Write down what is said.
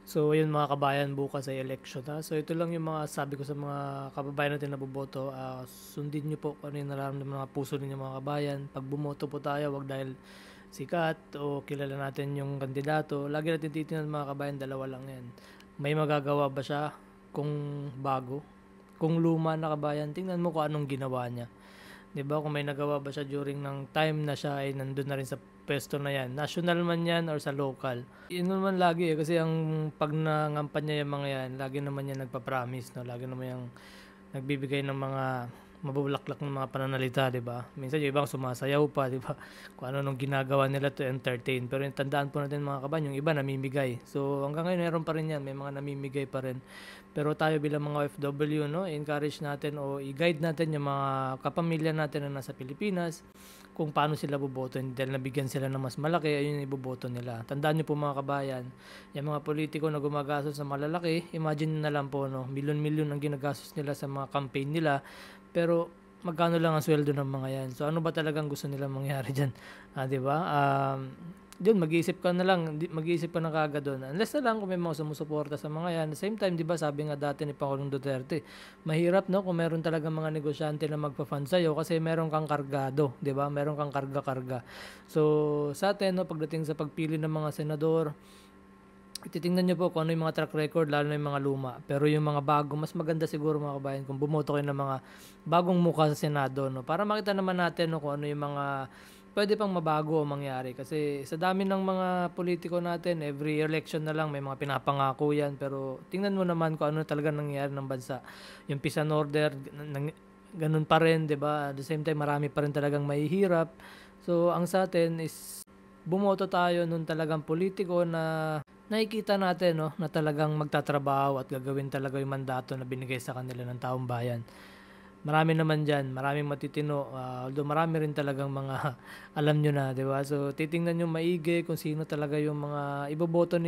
So ayun mga kabayan, bukas ay election na. So ito lang yung mga sabi ko sa mga kababayan natin na boboto. Sundin niyo po kung ano yung nararamdaman ng mga puso ninyo mga kabayan. Pag bumoto po tayo, wag dahil sikat o kilala natin yung kandidato. Lagi natin titingnan mga kabayan, dalawa lang yan. May magagawa ba siya kung bago? Kung luma na kabayan, tingnan mo kung anong ginawa niya. 'Di ba kung may nagawa ba siya during ng time na siya ay nandun na rin sa pwesto na yan, national man yan or sa local. Yun naman lagi kasi ang pag nangampan niya yung mga yan, lagi naman yan nagpa-promise, no? Lagi naman yung nagbibigay ng mga mabubulaklak ng mga pananalita, 'di ba? Minsan yung ibang sumasayaw pa, 'di ba? Kung ano nung ginagawa nila to entertain. Pero yung tandaan po natin mga kabayan, yung iba namimigay. So hanggang ngayon meron pa rin yan, may mga namimigay pa rin. Pero tayo bilang mga OFW, no, encourage natin o i-guide natin yung mga kapamilya natin na nasa Pilipinas kung paano sila boboto. Dahil nabigyan sila ng mas malaki, ayun yung iboboto nila. Tandaan niyo po mga kabayan, yung mga politiko na gumagastos sa malalaki, imagine na lang po, no, milyon-milyon ang ginagastos nila sa mga campaign nila, pero magkano lang ang sweldo ng mga yan. So ano ba talagang gusto nila mangyari diyan? 'Di ba? Doon mag-iisip ka na lang, mag-iisip ka na kaagad doon. Unless na lang kung may mga sumusuporta sa mga yan. At the same time, 'di ba, sabi nga dati ni Pangulong Duterte, mahirap no kung meron talagang mga negosyante na magpa-fund sa'yo kasi meron kang kargado, 'di ba? Meron kang karga-karga. So sa atin no, pagdating sa pagpili ng mga senador, titingnan niyo po kung ano yung mga track record, lalo na yung mga luma. Pero yung mga bago, mas maganda siguro mga kabayan kung bumoto kayo ng mga bagong mukha sa Senado, no? Para makita naman natin no, kung ano yung mga pwede pang mabago o mangyari. Kasi sa dami ng mga politiko natin, every election na lang may mga pinapangako yan. Pero tingnan mo naman kung ano talaga nangyayari ng bansa. Yung peace and order, ganun pa rin, 'di ba? At the same time, marami pa rin talagang mahihirap. So ang sa atin is bumoto tayo nun talagang politiko na nakikita natin, no, na talagang magtatrabaho at gagawin talaga yung mandato na binigay sa kanila ng taong bayan. Marami naman diyan, maraming matitino, although marami rin talagang mga alam nyo na, 'di ba? So titingnan niyo maigi kung sino talaga yung mga iboboto